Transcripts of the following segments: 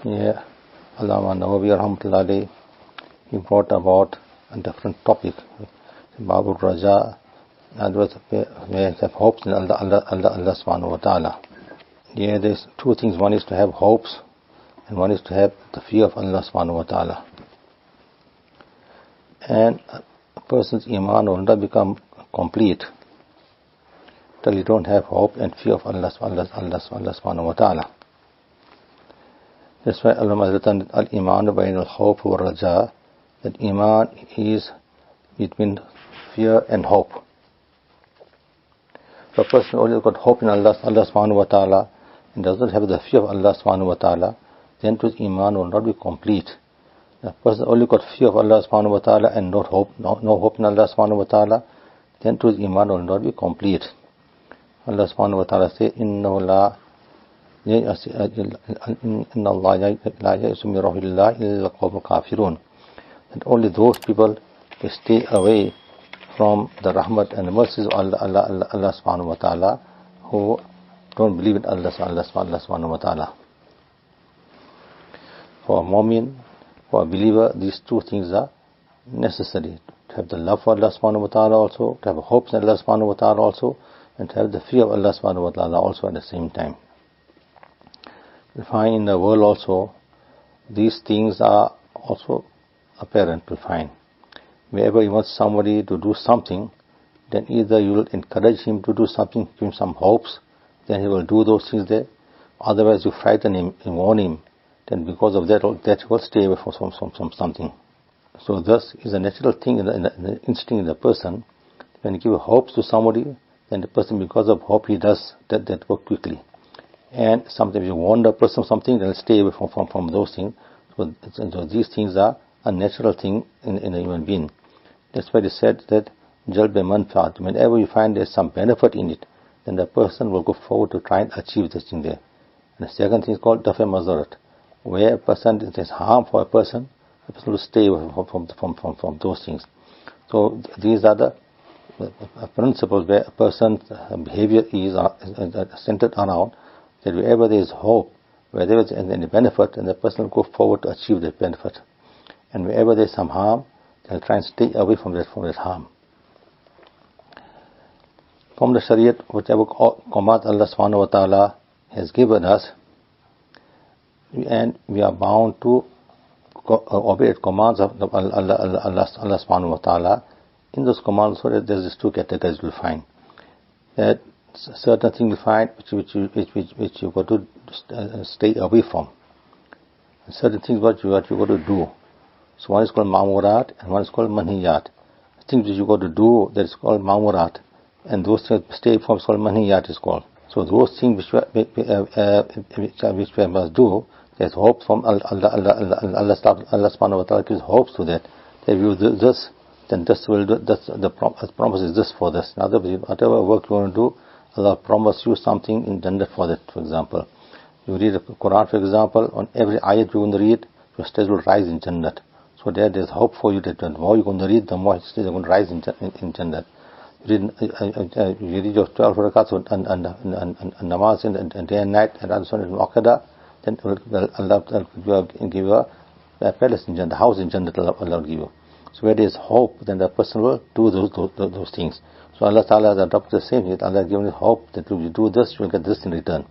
Yeah, Allama Nawawi rahmatullahi, he brought about a different topic. Babul Raja, may have hopes in Allah subhanahu wa ta'ala. Yeah, there's two things. One is to have hopes, and one is to have the fear of Allah subhanahu wa ta'ala. And a person's iman will not become complete till you don't have hope and fear of Allah subhanahu wa ta'ala. That's why Allah has written al-iman bayn al-khawf wa raja, that iman is between fear and hope. So a person only got hope in Allah subhanahu wa ta'ala and does not have the fear of Allah subhanahu wa ta'ala, then his iman will not be complete. The person only got fear of Allah subhanahu wa ta'ala and no hope in Allah subhanahu wa ta'ala, then his iman will not be complete. Allah subhanahu wa ta'ala says, Inna Allah la ya'usu min rahmatillah illa al-qawmul kafirun. And only those people who stay away from the rahmat and the mercies of Allah subhanahu wa ta'ala who don't believe in Allah subhanahu wa ta'ala. For a mu'min, for a believer, these two things are necessary. To have the love for Allah subhanahu wa ta'ala also, to have hope in Allah subhanahu wa ta'ala also, and to have the fear of Allah subhanahu wa ta'ala also at the same time. We find in the world also, these things are also apparent. We find wherever you want somebody to do something, then either you will encourage him to do something, give him some hopes, then he will do those things there. Otherwise you frighten him and warn him, then because of that he will stay away from something. So thus is a natural thing in the instinct in the person. When you give hopes to somebody, then the person, because of hope, he does that work quickly. And sometimes you warn the person of something, they'll stay away from those things. So these things are a natural thing in a human being. That's why they said that jalb manfaat, whenever you find there's some benefit in it, then the person will go forward to try and achieve this thing there. And the second thing is called dafa mazarat, where a person, there's harm for a person, the person will stay away from those things. So these are the principles where a person's behavior is centered around, that wherever there is hope, where there is any benefit, then the person will go forward to achieve that benefit. And wherever there is some harm, they'll try and stay away from that harm. From the Shariat, whatever command Allah subhanahu wa ta'ala has given us, and we are bound to obey commands of Allah subhanahu wa ta'ala. In those commands, so there's these two categories we'll find. That certain things we find which you got to stay away from. And certain things what you got to do. So one is called ma'murat and one is called manhiyat. Things which you got to do, that is called ma'murat, and those things stay from is called manhiyat is called. So those things which we must do, there's hope from Allah subhanahu wa ta'ala gives hopes to that. If you do this, then this will do, the promise is this for this. In other words, whatever work you want to do, Allah promise you something in Jannah for that. For example, you read the Quran, for example, on every ayat you're going to read, your stage will rise in Jannah. So there's hope for you that the more you're going to read, the more stage you're going to rise in Jannah. You read your 12 rakats and namaz and day and night and also in Aqada, then Allah will give you a palace in Jannah, a house in Jannah, Allah will give you. So where there is hope, then the person will do those things. So Allah Ta'ala has adopted the same thing. Allah has given you hope that if you do this, you will get this in return.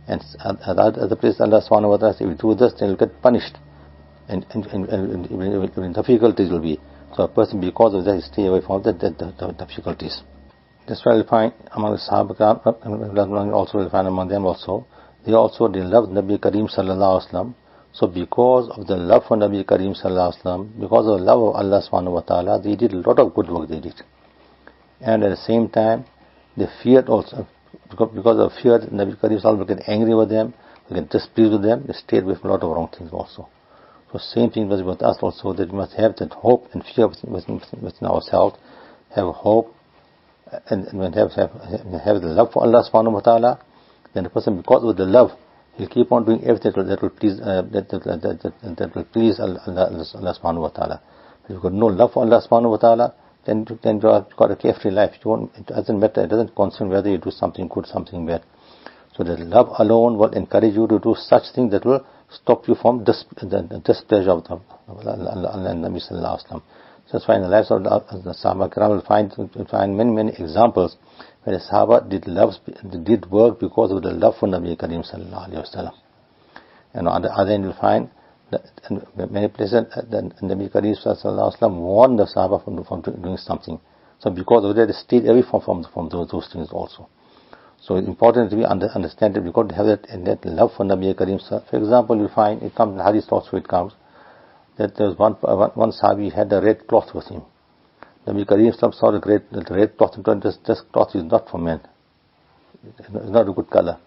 And at other place, Allah Subhanahu wa Ta'ala says, if you do this, then you will get punished. And difficulties will be. So a person, because of that, he stay away from the difficulties. That's why you'll find among the Sahab, also you'll find among them also, they loved Nabi Kareem Sallallahu Alaihi Wasallam. So because of the love for Nabi Kareem Sallallahu Alaihi Wasallam, because of the love of Allah Subhanahu wa Ta'ala, they did a lot of good work they did. And at the same time, they feared also, because of fear, Nabi Kareem Sallallahu Alaihi Wasallam will get angry with them, will get displeased with them, they stayed away from a lot of wrong things also. So same thing was with us also, that we must have that hope and fear within ourselves, have hope, and have the love for Allah Subhanahu wa Ta'ala. Then the person, because of the love, he'll keep on doing everything that will please Allah Subhanahu wa Ta'ala. If you've got no love for Allah Subhanahu wa Ta'ala, then you've got a carefree life. It doesn't matter. It doesn't concern whether you do something good, something bad. So the love alone will encourage you to do such things that will stop you from the displeasure of Allah and Nabi sallallahu alaihi wasallam. That's why in the lives of the Sahaba Kiram will find many examples where the Sahaba did work because of the love for Nabi Karim sallallahu alaihi wasallam. And on the other end, you'll find that in many places the Nabi Karim sallallahu alaihi wasallam warned the Sahaba from doing something. So because of that, they stayed away from those things also. So it's important to understand that we've got to have that love for Nabi Karim. For example, you find it comes in Hadith also, it comes that there was one Sahabi had a red cloth with him. Nabi Karim saw the red cloth and told him, this cloth is not for men. It's not a good color.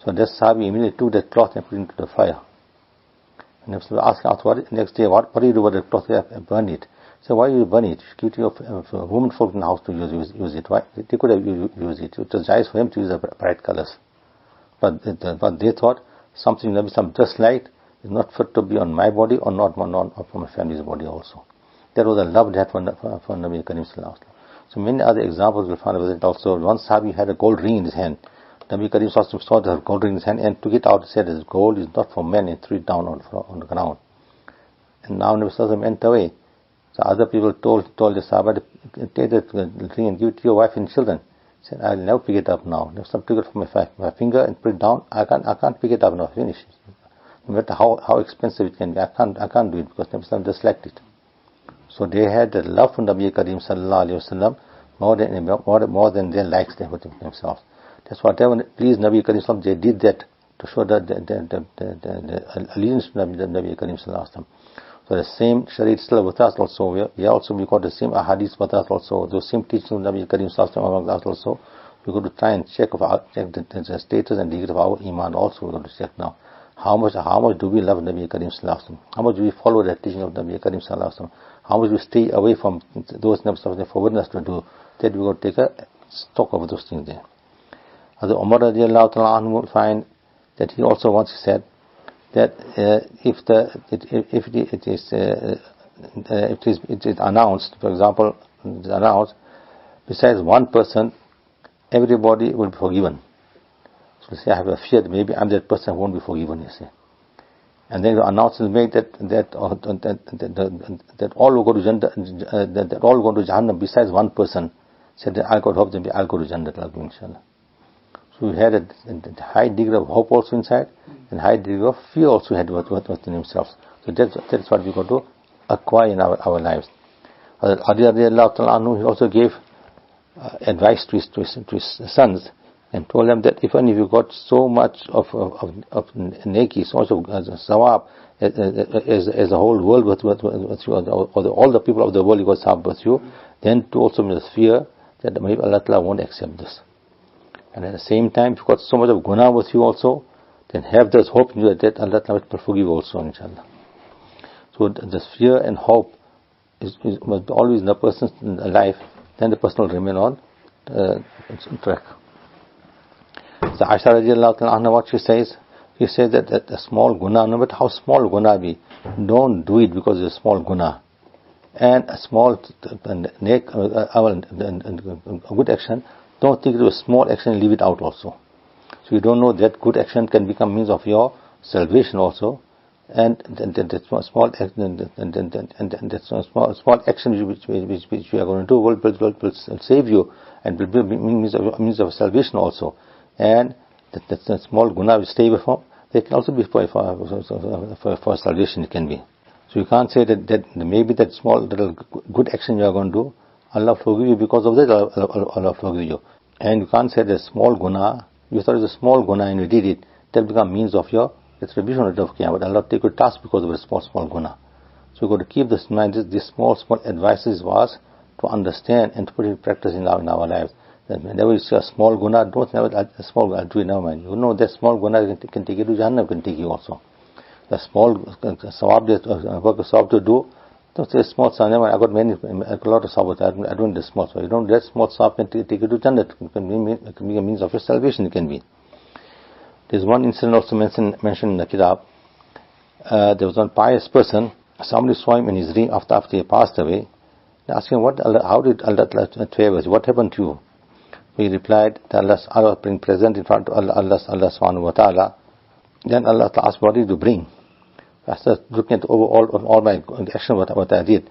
So this Sahabi immediately took that cloth and put it into the fire. And Nabi asked him next day, what do you do with the cloth? You burn it. So why you burn it? Give it to your women folk in the house to use it. Why? They could have used it. It was nice for him to use the bright colors. But they thought something Nabi Sallam just liked is not fit to be on my body or not for my family's body also. That was the love they had for Nabi Karim sallallahu alaihi wasallam. So many other examples we'll find with it also. One Sahabi had a gold ring in his hand. Nabi Karim sallallahu alaihi wasallam saw the gold ring in his hand and took it out and said, this gold is not for men, and threw it down on the ground. And now Nabi sallallahu alaihi wasallam went away. So other people told the Sahaba to take that ring and give it to your wife and children. He said, I'll never pick it up now. If some took it from my finger and put it down, I can't pick it up now. Finish. No matter how expensive it can be, I can't do it because Nabi Sallam disliked it. So they had the love for Nabi Karim sallallahu alaihi wasallam more than their likes they put themselves. That's whatever pleased Nabi Karim sallallahu, they did that to show the allegiance to Nabi Karim sallallahu alaihi wasallam. So the same Sharia is still with us also. We got the same ahadith with us also. Those same teachings of Nabi Karim sallallahu alaihi wasallam among us also. We got to try and check the status and degree of our iman also. We got to check now. How much do we love Nabi Karim sallallahu alaihi wasallam? How much do we follow the teaching of Nabi Karim sallallahu alaihi wasallam? How much do we stay away from those Nabi sallallahu alaihi forbidden us to do? That we got to take a stock of those things there. Hazrat Umar radiallahu ta'ala anhu will find that he also once said that if it is announced, for example, it is announced, besides one person, everybody will be forgiven. So say, I have a fear that maybe I'm that person who won't be forgiven, you say. And then the announcement made that all will go to Jannah, that all will go to Jahannam besides one person. Said that I got hope that I'll go to Jannah, inshallah. So we had a high degree of hope also inside, and high degree of fear also had within themselves. So that's what we got to acquire in our lives. Ali radiallahu ta'ala anhu, he also gave advice to his sons and told them that even if you got so much of neki, so much of sawab as the whole world with you, or all the people of the world you got sawab with you, then to also mean fear that maybe Allah Ta'ala won't accept this. And at the same time, if you got so much of guna with you also, then have this hope in you that Allah Ta'ala will forgive also, inshallah. So this fear and hope must be always in the person's life, then the person will remain on track. So Aisha radiallahu ta'ala anha, what she says that a small guna, no matter how small guna be, don't do it because it's a small guna. And a small good action, don't think it was a small action and leave it out also. So you don't know that good action can become means of your salvation also, and that small action which we are going to do will save you and will be means of salvation also. And that small guna will stay away from, they can also be for salvation. It can be. So you can't say that maybe that small little good action you are going to do, Allah forgive you because of that. Allah forgive you. And you can't say that small guna, you thought it was a small guna and you did it, that will become means of your retribution of Qiyamah. Allah take your task because of a small guna. So you got to keep this in mind. This small advices was to understand and to put it in practice in our lives. That whenever you see a small guna, don't never a small guna, do it never mind. You know that small guna can take you to Jahannam, can take you also. The small sawab, work of sawab to do, don't say small sawab. I got a lot of sawab. I don't need the small sawab. You don't, that small sawab can take you to Jannah. It can be a means of your salvation. It can be. There's one incident also mentioned in the Kitab. There was one pious person. Somebody saw him in his dream after he passed away. They asked him, how did Allah favor you? What happened to you? He replied that Allah being present in front of Allah subhanahu wa ta'ala, Then Allah asked, what did you bring? I started looking at all my action, what I did.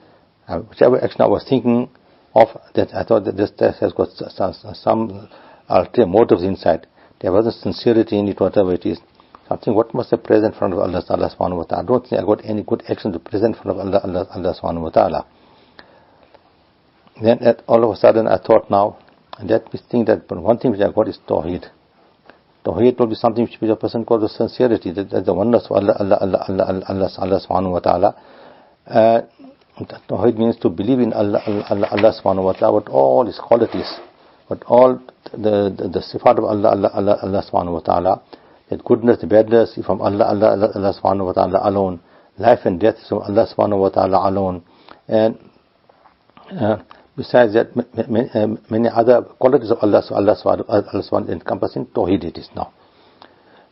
Whichever action I was thinking of, that I thought that this has got some ulterior motives inside. There wasn't sincerity in it, whatever it is. Something, what must I present in front of Allah subhanahu wa ta'ala? I don't think I got any good action to present in front of Allah subhanahu wa ta'ala. Then all of a sudden I thought now, and that we think that one thing which I got is Tawheed. Tawheed will be something which a person calls the sincerity, that's the oneness of Allah subhanahu wa ta'ala. Tawheed means to believe in Allah subhanahu wa ta'ala with all his qualities, with all the sifat of Allah subhanahu wa ta'ala, that goodness, the badness from Allah subhanahu wa ta'ala alone, life and death is from Allah subhanahu wa ta'ala alone, and besides that many other qualities of Allah subhanahu encompassing Tawheed it is now.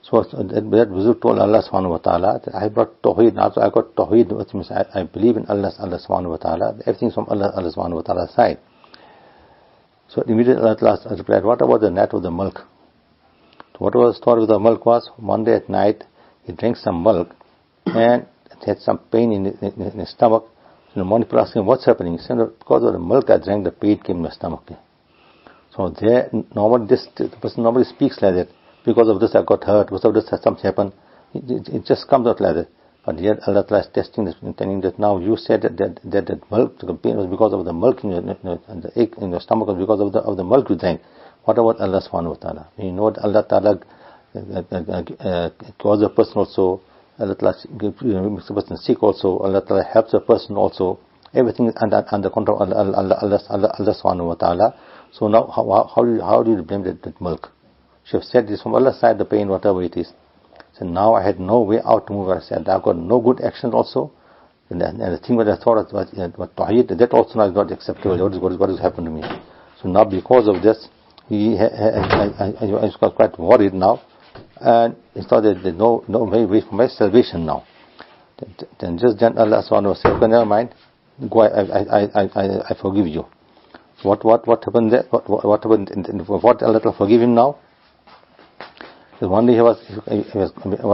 So that Wazir told Allah subhanahu wa ta'ala that I brought Tawheed, now I got Tawheed, which means I believe in Allah subhanahu wa ta'ala, everything from Allah subhanahu wa ta'ala's side. So immediately Allah replied, what about the night of the milk? So whatever the story of the milk was, one day at night he drank some milk and he had some pain in his stomach. So the morning people asked him, what's happening? He said, because of the milk I drank, the pain came in my stomach. So there, normally the person normally speaks like that. Because of this I got hurt, because of this something happened. It just comes out like that. But yet Allah is testing this, telling that now you said that milk, the pain was because of the milk in the ache in your stomach was because of the milk you drank. What about Allah subhanahu wa ta'ala? You know what Allah ta'ala cures a person also, Allah ta'ala makes a person sick also, Allah ta'ala helps a person also. Everything is under control of Allah subhanahu wa ta'ala. So now how do you blame that milk? She have said this from Allah's side, the pain, whatever it is. So now I had no way out to move. I said, I've got no good action also. And the thing that I thought was Tawheed, that also now is not acceptable. What has happened to me? So now because of this, I was quite worried now. And he thought that there's no way for my salvation now. Then Allah subhanahu wa ta'ala said, okay, never mind. Go, I forgive you. What happened there? What happened? What Allah forgive him now? So one day he was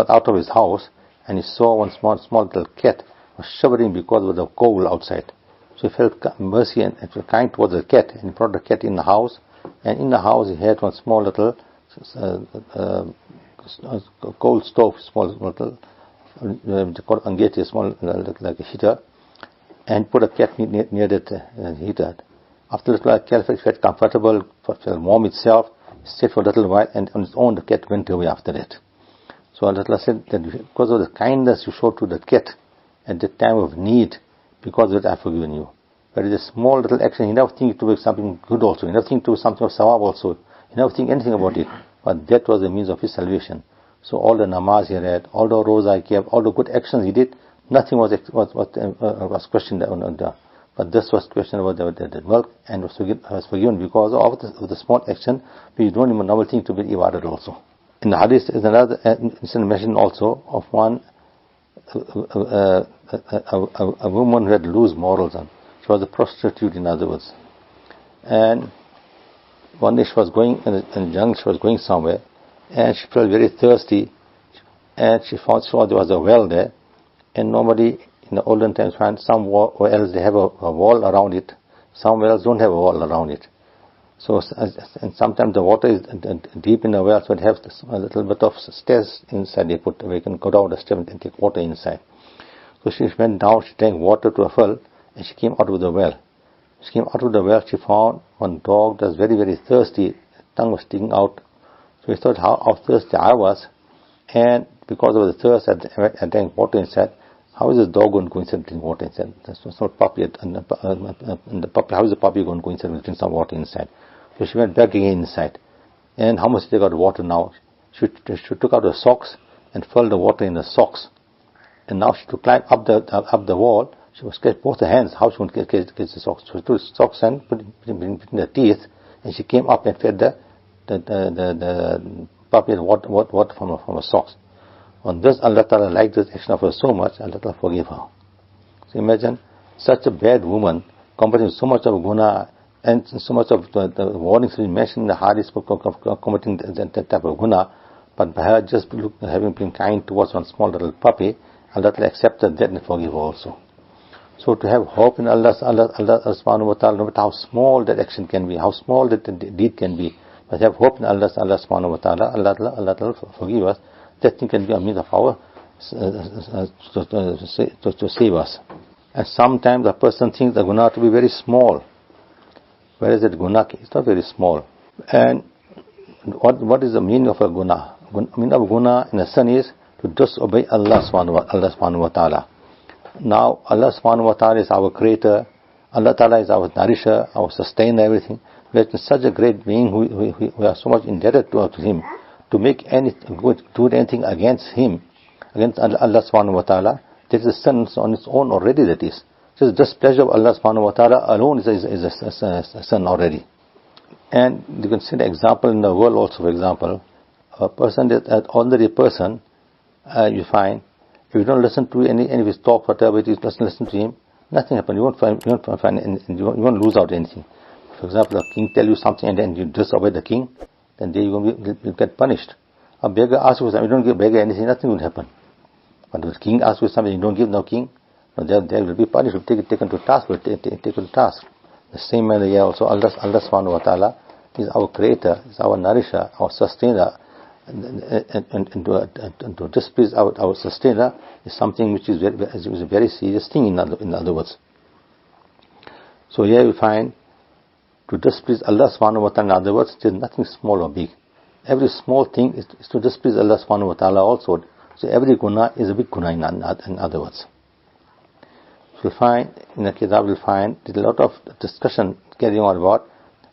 out of his house and he saw one small little cat was shivering because of the cold outside. So he felt mercy and felt kind towards the cat, and he brought the cat in the house, and in the house he had one small little coal stove, small little called angeti, small like a heater, and put a cat near that heater. After a little while, the cat felt comfortable, felt warm itself, stayed for a little while, and on its own the cat went away after that. So Allah said that because of the kindness you showed to the cat at the time of need, because of it I have forgiven you. But it is a small little action. You never think it to be something good also. You never think to be something of Sahab also. You never think anything about it. But that was the means of his salvation. So all the namaz he read, all the roza he kept, all the good actions he did, nothing was questioned. But this was questioned about the milk, and was forgiven because of the small action, but you don't even normally think to be ibadat also. In the hadith is another incident mentioned also of one a woman who had loose morals on. She was a prostitute, in other words. And one day she was going in the jungle, she was going somewhere, and she felt very thirsty, and she found there was a well there, and normally in the olden times find some wells they have a wall around it, some wells don't have a wall around it. So, and sometimes the water is deep in the well, so it has a little bit of stairs inside. Where you can go down the stairs and take water inside. So she went down, she drank water to a full, and she came out of the well. She came out of the well, she found one dog that was very, very thirsty, tongue was sticking out. So she thought how thirsty I was, and because of the thirst, I drank water inside. How is this dog going to go inside and drink water inside? That's not puppy, and the puppy. How is the puppy going to go inside and drink some water inside? So she went back again inside. And how much did they got water now? She took out the socks and filled the water in the socks. And now she to climb up the wall. She was catch both her hands. How she would catch the socks? So she took the socks and put it between the teeth, and she came up and fed the puppy water from her socks. On this, Allah Ta'ala liked this action of her so much, Allah Ta'ala forgave her. So imagine such a bad woman, committing so much of guna, and so much of the warnings we mentioned in the hadith for committing that type of guna, But by her just having been kind towards one small little puppy, Allah accepted that and forgive also. So to have hope in Allah subhanahu wa ta'ala, no matter how small that action can be, how small that deed can be, but have hope in Allah subhanahu wa ta'ala, Allah forgive us, that thing can be a means of our to save us. And sometimes a person thinks the guna to be very small, whereas that guna is not very small. And what is the meaning of a guna? Meaning of guna in a sense is to disobey Allah subhanahu wa ta'ala. Now Allah subhanahu wa ta'ala is our creator, Allah ta'ala is our nourisher, our sustainer, everything. We are such a great being we are so much indebted to him. To make do anything against him, against Allah subhanahu wa ta'ala, that is a sin on its own already, that is. Just displeasure of Allah subhanahu wa ta'ala alone is a sin already. And you can see the example in the world also. For example, a person, an ordinary person, you find, if you don't listen to any of his talk, whatever it is, listen to him, nothing happens. You won't lose out anything. For example, the king tell you something and then you disobey the king, then there you get punished. A beggar asks you something, you don't give beggar anything, nothing will happen. But if the king asks you something, you don't give no king, there will be punished, will be taken to task, The same manner here also, Allah subhanahu wa ta'ala is our creator, is our nourisher, our sustainer, and to displease our sustainer is something which is a very serious thing in other words. So here we find, to displease Allah subhanahu wa ta'ala, in other words, there is nothing small or big. Every small thing is to displease Allah subhanahu wa ta'ala also. So every guna is a big guna in other words. So we'll find, in the kitab we'll find there's a lot of discussion carrying on about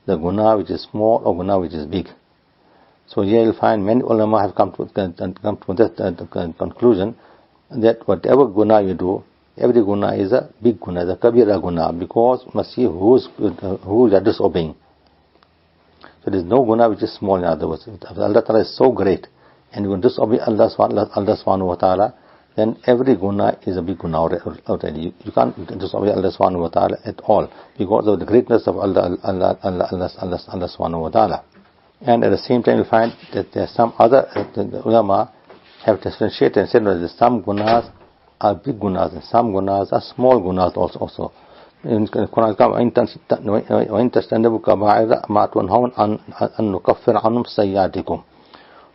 the guna which is small or guna which is big. So here you'll find many ulama have come to that conclusion that whatever guna you do, every guna is a big guna, is a kabira guna, because you must see who you are disobeying. So there is no guna which is small, in other words. If Allah Ta'ala is so great, and you disobey Allah subhanahu wa ta'ala, then every guna is a big guna already. You can't disobey Allah subhanahu wa ta'ala at all, because of the greatness of Allah subhanahu wa ta'ala. And at the same time you find that there are some other ulama have differentiated and said that some gunas are big gunas and some gunas are small gunas also. In the Quran وَإِن تَجْتَنِبُوا كَبَائِرَ مَا تُنْهَوْنَ أَن نُكَفِّرْ عَنْهُمْ سَيِّئَاتِكُمْ.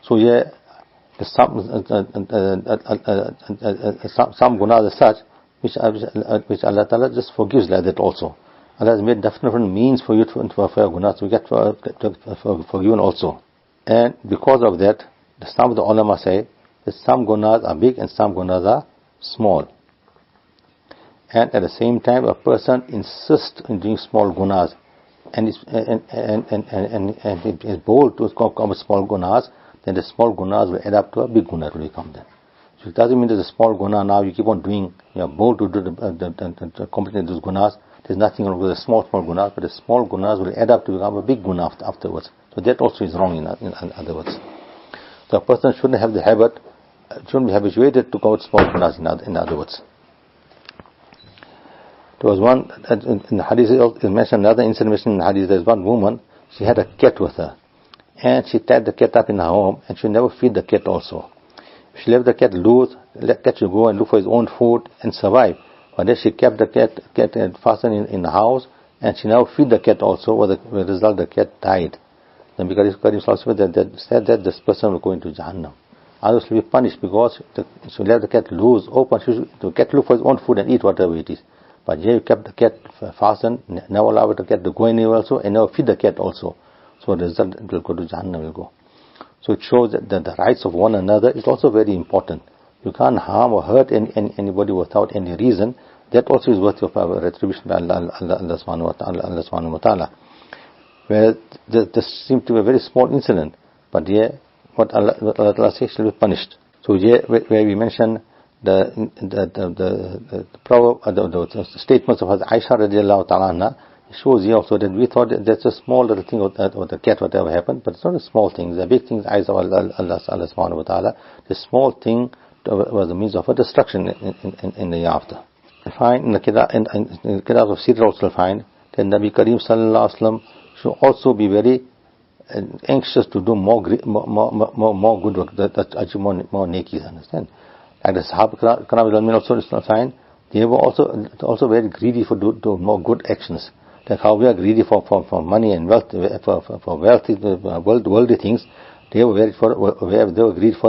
So here some gunas as such which Allah Ta'ala just forgives like that also. Allah has made different means for you for your gunas to get forgiven also. And because of that, some of the ulama say that some gunas are big and some gunas are small. And at the same time, a person insists in doing small gunas and is bold to come with small gunas, then the small gunas will add up to a big guna to become then. So it doesn't mean that the small guna now you keep on doing, you are bold to do the completing those gunas. There's nothing wrong with the small gunas, but the small gunas will add up to become a big guna afterwards. So that also is wrong in other words. So a person shouldn't have the habit, shouldn't be habituated to commit small gunas in other words. There was one in the hadith, it mentioned another incident mentioned in the hadith. There's one woman, she had a cat with her, and she tied the cat up in her home, and she never feed the cat also. She left the cat loose, let the cat should go and look for his own food and survive. But then she kept the cat fastened in the house, and she never feed the cat also. With the result, the cat died. Then because Karim said that this person will go into Jahannam. Others will be punished because she left the cat loose, open. The cat look for his own food and eat whatever it is. But here you kept the cat fastened, never allowed the cat to go anywhere also, and never feed the cat also. So the result, it will go to Jahannam, will go. So it shows that the rights of one another is also very important. You can't harm or hurt anybody without any reason. That also is worthy of our retribution by Allah subhanahu wa ta'ala. Where this seems to be a very small incident, but here what Allah says shall be punished. So here where we mention the statements of Hazrat Aisha radiallahu ta'ala anha, it shows here also that we thought that that's a small little thing with the cat, whatever happened, but it's not a small thing. The big thing is eyes of Allah subhanahu wa ta'ala. The small thing was the means of a destruction in the hereafter. Find in the kitab of Sirah also find that Nabi Kareem sallallahu alaihi wasallam should also be very anxious to do more good work, that achieve more nekis, understand? Like the Sahab Karam also is not fine. They were also very greedy for do more good actions. Like how we are greedy for money and wealth, for wealthy, worldly things. They were greedy for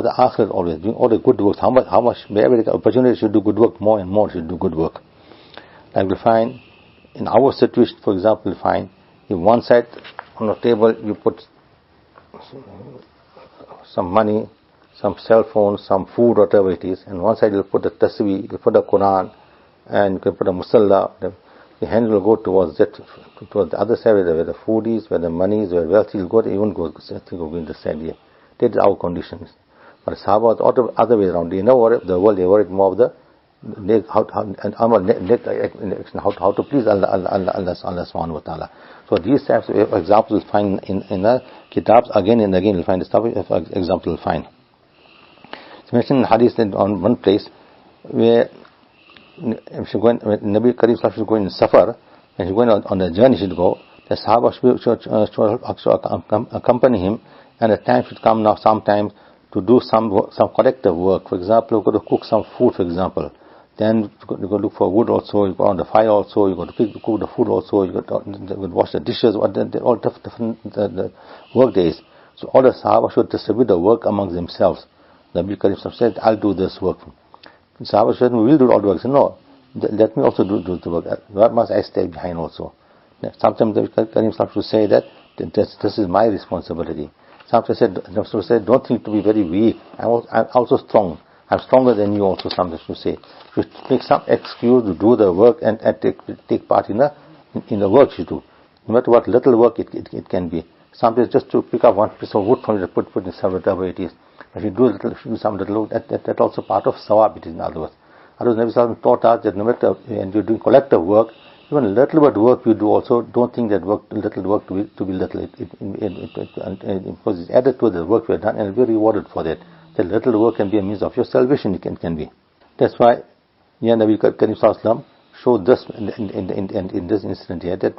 the akhirah always, doing all the good works. How much, wherever the opportunity should do good work, more and more should do good work. Like we find, in our situation, for example, we find, if one side on the table you put some money, some cell phone, some food, whatever it is, and one side you put the tasbih, you put the Quran, and you can put a musalla, the hand will go towards the other side where the food is, where the money is, where wealth will go, it won't go, I think, will be in the side here. That is our conditions. But Sahaba was the other way around. They never worried the world, they worried more of the how to please Allah subhanahu wa ta'ala. So these types of examples you'll find in the kitabs again and again. You'll find this type of example you'll find. It's mentioned in hadith on one place where when Nabi Karim should go in Safar, and he's going on the journey should go, the Sahaba should accompany him, and the time should come now sometimes to do some collective work. For example, you've got to cook some food, for example. Then you go look for wood also, you go on the fire also, you got to cook the food also, you got to wash the dishes, all different the work days. So all the Sahaba should distribute the work amongst themselves. Nabi Karim said, I'll do this work. The Sahaba said, we will do all the work. Said, no, let me also do the work. Why must I stay behind also? Sometimes Nabi Karim should say that this is my responsibility. Sometimes said, don't think to be very weak. I'm also strong. I'm stronger than you also, sometimes to say. You make some excuse to do the work and take part in the work you do. No matter what little work it can be. Sometimes just to pick up one piece of wood from you to put in whatever it is. If you do some little work, that's also part of Sahab, it is in other words. Otherwise, Nabi taught us that no matter when you're doing collective work, even little bit work you do also, don't think that little work to be little. Because it's added to the work we have done and will be rewarded for that. The little work can be a means of your salvation, it can be. That's why Nabi Karim Sallallahu showed this in this incident here, that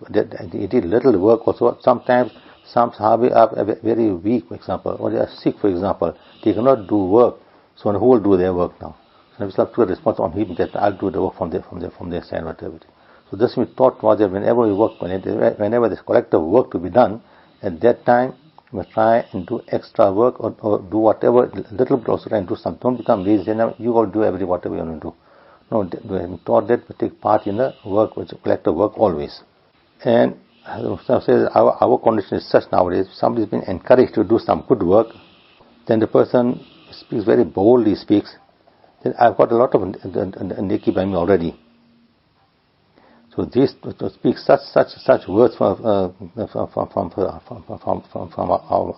he did little work also. Sometimes some Sahabi are very weak, for example, or they are sick, for example. They cannot do work. So who will do their work now? So Nabi Sallallahu took a response on him that I'll do the work from their side, whatever. So this we taught was that whenever we work, whenever there's collective work to be done, at that time we try and do extra work or do whatever, little bit also try and do something. Don't become lazy and you all do whatever you want to do. No, we taught that we take part in the work, which is collective work always. And Hazrat says our condition is such nowadays, if somebody's been encouraged to do some good work, then the person speaks very boldly, then I've got a lot of neki by me already. So this to speak such words from our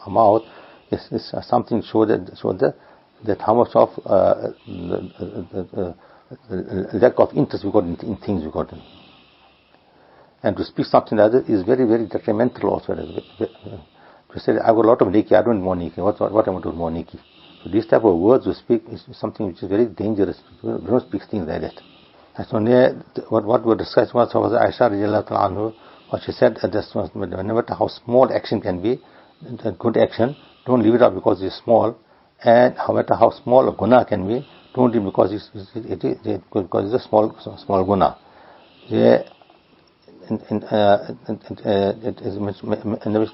mouth is something show that how much of lack of interest we got in things we got in. And to speak something like that is very, very detrimental also. To say I've got a lot of neki, I don't want neki. What am I doing more neki? So these type of words we speak is something which is very dangerous. We don't speak things like that. And so what we discussed was Aisha radiallahu anhu, what she said, no matter how small action can be, a good action, don't leave it out because it's small, and no matter how small a guna can be, don't leave it because it's a small guna.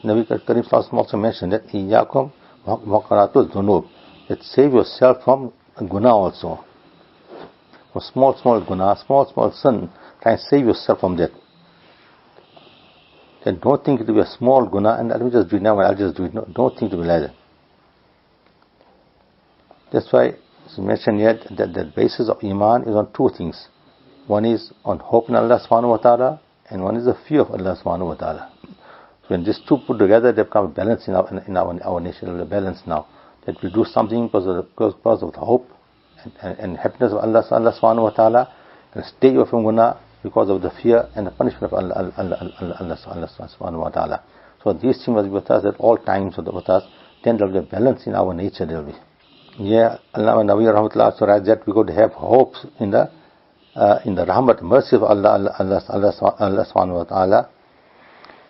Nabi Karim also mentioned that Iyakum Muqaratul Dhunub, that save yourself from guna also. For small guna, small sin, try and save yourself from that. Then don't think it will be a small guna and I'll just do it now, I'll just do it. No, don't think it will be like that. That's why it's mentioned yet that the basis of Iman is on two things. One is on hope in Allah subhanahu wa ta'ala, and one is the fear of Allah subhanahu wa ta'ala. So when these two put together, they become a balance in our nation, a balance now. That we do something because of the hope and happiness of Allah subhanahu wa ta'ala, and stay away from guna because of the fear and the punishment of Allah subhanahu wa ta'ala. So these things must be with us at all times with us, then there will be a balance in our nature, there will be. Yeah, Allah and Nabi Rahmatullah so writes that we could have hopes in the rahmat, mercy of Allah subhanahu wa ta'ala.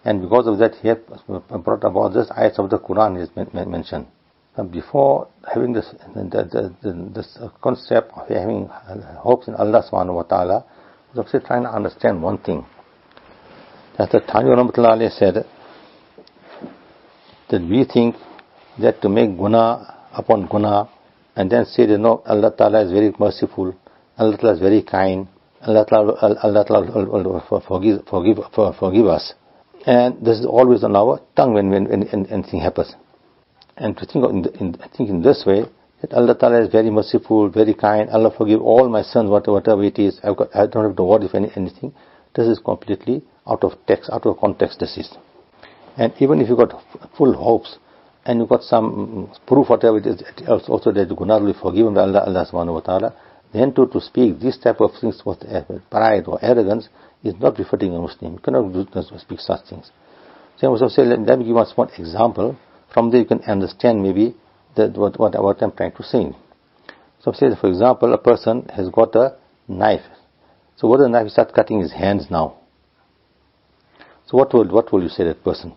And because of that, he has brought about this ayats of the Quran is mentioned. Before having this concept of having hopes in Allah subhanahu wa ta'ala, I was actually trying to understand one thing. Hazrat Rahmatullah said that we think that to make guna upon guna and then say that no, Allah ta'ala is very merciful, Allah ta'ala is very kind, Allah ta'ala will forgive us. And this is always on our tongue when anything happens. And to think in this way, that Allah Ta'ala is very merciful, very kind, Allah forgive all my sins, whatever it is, I don't have to worry if anything. This is completely out of text, out of context this is. And even if you got full hopes, and you got some proof, whatever it is, also that the guna will be forgiven by Allah subhanahu wa ta'ala, then to speak these type of things with pride or arrogance is not befitting a Muslim. You cannot speak such things. So I was also saying, let me give one small example. From there you can understand maybe what I'm trying to say. So say, for example, a person has got a knife. So what the knife starts cutting his hands now. So what will you say to that person?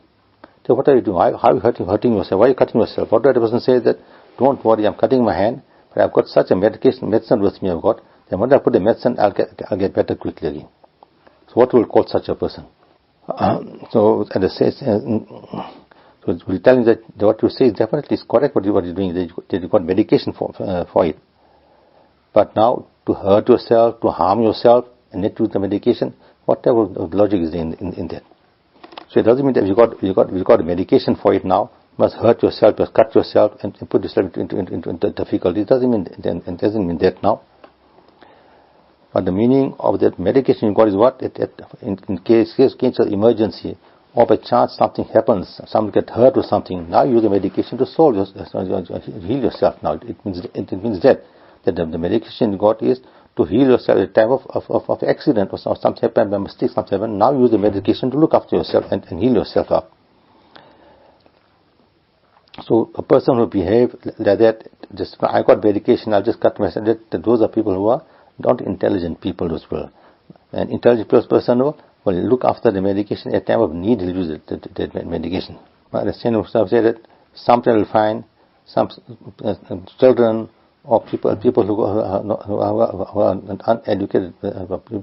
So what are you doing? How are you hurting yourself? Why are you cutting yourself? What does the person say? That don't worry, I'm cutting my hand, but I've got such a medicine with me. I've got. Then when I put the medicine, I'll get better quickly again. So what will call such a person? So and it says, so we're telling that what you say is definitely correct. What you're doing, that you got medication for it. But now to hurt yourself, to harm yourself, and not use the medication, whatever logic is in that. So it doesn't mean that you got a medication for it now, must hurt yourself, must cut yourself, and put yourself into difficulty. It doesn't mean that now. But the meaning of that medication you got is what? In case of emergency, or by chance something happens, someone get hurt or something, now you use the medication to heal yourself now. It means that the medication you got is to heal yourself at the time of accident or something happened by mistake, something happened. Now use the medication to look after yourself and heal yourself up. So a person who behave like that, just I got medication, I'll just cut myself. Those are people who are not intelligent people. Those people. An intelligent person will look after the medication at time of need. He'll use the medication. But the same say that sometimes will find some children or people who are uneducated,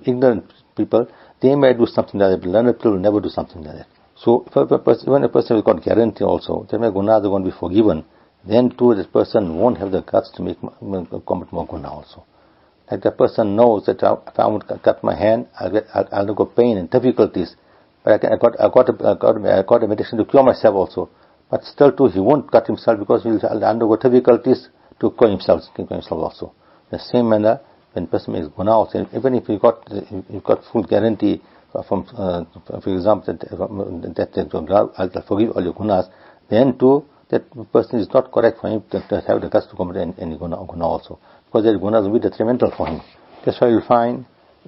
ignorant people, they may do something like that. Learned people will never do something like that. So if when a person has got guarantee also that my gunas are going to be forgiven, then too this person won't have the guts to commit more guna also. Like the person knows that if I would cut my hand, I'll go pain and difficulties. But I got a medicine to cure myself also. But still too he won't cut himself because he'll undergo difficulties to cure himself also. The same manner when person makes guna also, even if you got full guarantee from for example that I'll forgive all your gunas, then too that person is not correct for him to have the guts to commit any guna also, because that guna will be detrimental for him. That's why you'll find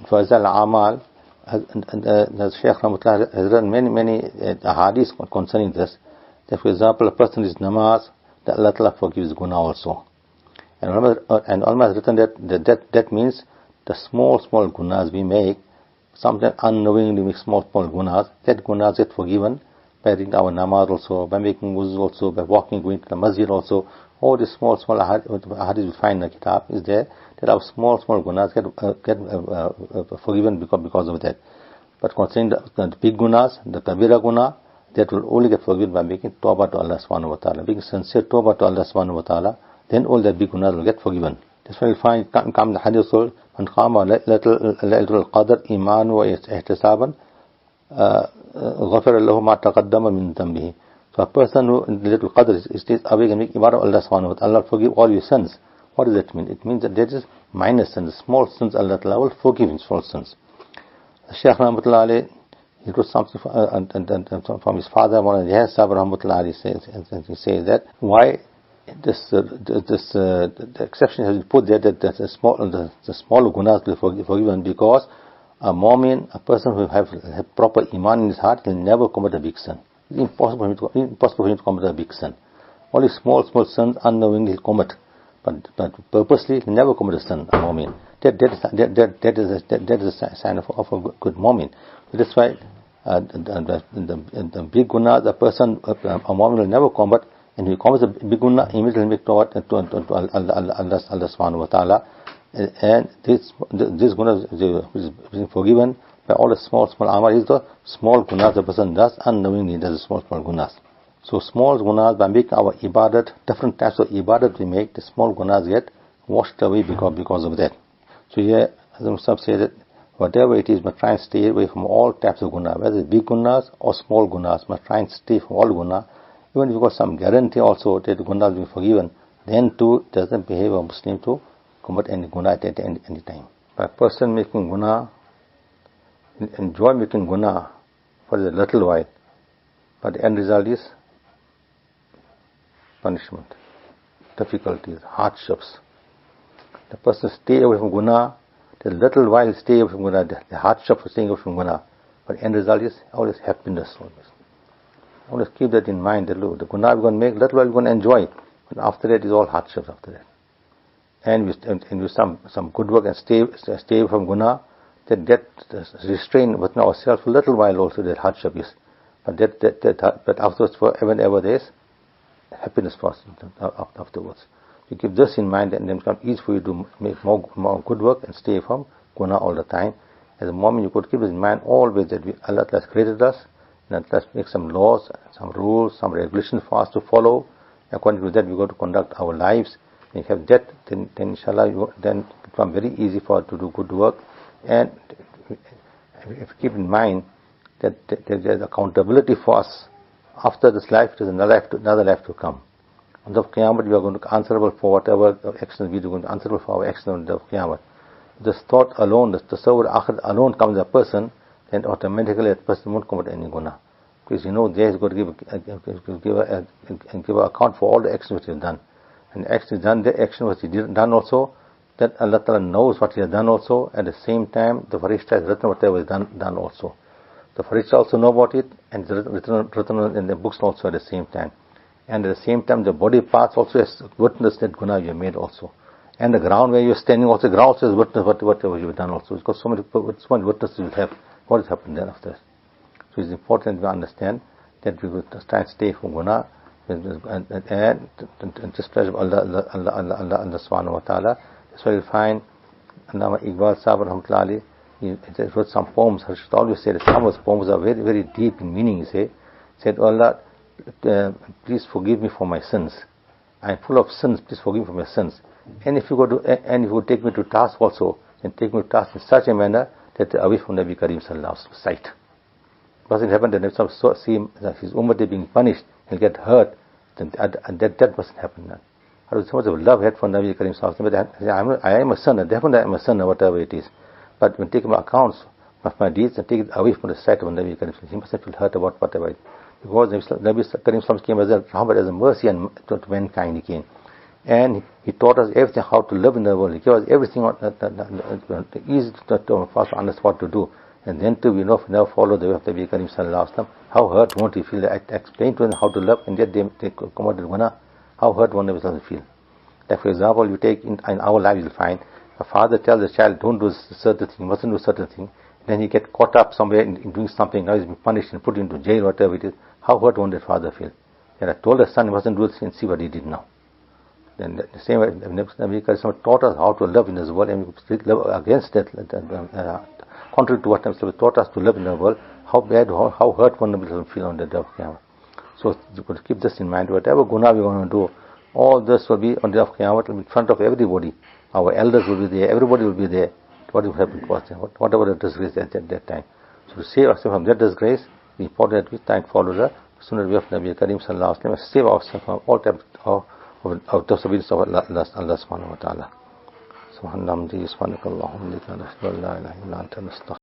Fazal Amal and the Shaykh Rahmatullah has written many hadiths concerning this. That for example a person is namaz, that Allah Ta'ala forgives guna also. And ulama has written that means the small gunas we make, sometimes unknowingly make small gunas, that gunas get forgiven by reading our namaz also, by making wuzu also, by walking, going to the masjid also. All the small hadiths we find in the kitab is there, that our small gunas get forgiven because of that. But concerning the big gunas, the kabira guna, that will only get forgiven by making tawbah to Allah subhanahu wa ta'ala, being sincere tawbah to Allah subhanahu wa ta'ala, then all that big gunas will get forgiven. That's why you'll find come the hadith also, man qama laylatul qadr iman wa ihtisaban ghafara lahu ma taqaddama min dhanbihi. So a person who in Laylatul Qadr stays awake and make ibadah of Allah subhanahu wa ta'ala, Allah forgive all your sins. What does that mean? It means that there is minor sins, small sins, Allah Ta'ala will forgive his small sins. Shaykh Rahmatullah alayhi, he wrote something from his father, one of the Sahab Rahmatullah alayhi, he says that why the exception has been put there that the small gunas will be forgiven, because a mu'min, a person who have proper iman in his heart, will never commit a big sin. It's impossible for him to commit a big sin. Only small sins unknowingly he'll commit, but purposely he'll never commit a sin. A mu'min. That is a sign of a good mu'min. So that's why the big guna, the person, a mu'min will never combat, and he commits a big guna, immediately make toward to Allah subhanahu wa ta'ala. And this guna is forgiven by all the small amal. Is the small gunas the person does unknowingly, does the small gunas. So small gunas, by making our ibadat, different types of ibadat we make, the small gunas get washed away because of that. So here, as Mustakim said, that whatever it is, must try and stay away from all types of guna, whether it's big gunas or small gunas, must try and stay from all guna. Even if you've got some guarantee also that guna will be forgiven, then too it doesn't behave a Muslim to commit any guna at any time. By a person making guna, enjoy making guna for a little while, but the end result is punishment, difficulties, hardships. The person stay away from guna, the little while stay away from guna, the hardship for staying away from guna, but the end result is always happiness. Always keep that in mind. That look, the guna we're going to make, little while we're going to enjoy, but after that is all hardships after that. And we do some good work and stay away from guna, that restrain within ourselves a little while also, that hardship is. But but afterwards, forever and ever, there is happiness for us afterwards. You keep this in mind, and then it becomes easy for you to make more good work and stay from guna all the time. As a moment, you could keep this in mind always, that Allah has created us, and Allah has make some laws, some rules, some regulations for us to follow. According to that, we're going to conduct our lives. When you have that, then inshallah, then it becomes very easy for us to do good work. And if you keep in mind that there's accountability for us after this life, there's another life to come. On the day of Qiyamah, we are going to be answerable for whatever actions we do, going to be answerable for our actions on the day of Qiyamah. This thought alone, the tasawwur akhir alone comes a person, then automatically that person won't commit any guna. Because there is going to give an account for all the actions which he has done. And the action is done, the action which he did done also, that Allah Ta'ala knows what he has done also. At the same time, the Farishta has written whatever is done also. The Farishta also know about it, and it's written in the books also at the same time. And at the same time, the body parts also has witnessed that guna you have made also. And the ground where you are standing also, the ground also has witnessed whatever you have done also. Because so many witnesses will have what has happened then after. So it's important to understand that we will try and stay from guna and just pleasure of Allah subhanahu wa ta'ala. That's why you'll find Allama Iqbal Sahab rahmatullahi, he wrote some poems. I should always say that some of his poems are very, very deep in meaning. He said, "Oh Allah, please forgive me for my sins. I am full of sins. Please forgive me for my sins. And if you would take me to task also, then take me to task in such a manner that away from Nabi Kareem sallallahu alaihi wasallam's sight." It doesn't happen that if some see his ummah being punished, he'll get hurt. Then that doesn't happen. I was so much of love had for Nabi Kareem sallallahu alaihi wasallam. I am a son. Definitely I am a son, or whatever it is. But when taking my accounts of my deeds and take it away from the sight of Nabi Kareem, he must have feel hurt about whatever it is. Because Nabi Kareem came as a mercy and to mankind he came. And he taught us everything, how to live in the world. He gave us everything easy for us to understand what to do. And then too, we never follow the way of Nabi Kareem sallallahu alaihi wasallam. How hurt won't he feel? I explained to them how to live, and yet they committed guna. How hurt won't Nabi feel? Like for example, you take in our lives, you'll find a father tells the child, don't do certain thing, mustn't do certain thing. Then he get caught up somewhere in doing something, now he's been punished and put into jail, whatever it is. How hurt won't that father feel? And I told the son he mustn't do this and see what he did now. Then the same way, Nabi Kareem taught us how to live in this world, and we live against that, contrary to what Nabi taught us to live in the world. How bad, how hurt one Nabi feel on the day of Qiyamah. So you could keep this in mind. Whatever guna we're going to do, all this will be on the day of Qiyamah. It will be in front of everybody. Our elders will be there. Everybody will be there. What will happen to us? Whatever the disgrace at that time. So to save ourselves from that disgrace, it's important that we try and follow the sunnah way of Nabi Kareem sallallahu alaihi wasallam. Save ourselves from all types of disobedience of Allah subhanahu wa ta'ala. Subhanallah, subhanakallahumma wa bihamdika, nashhadu an la ilaha illa anta, nastaghfiruka.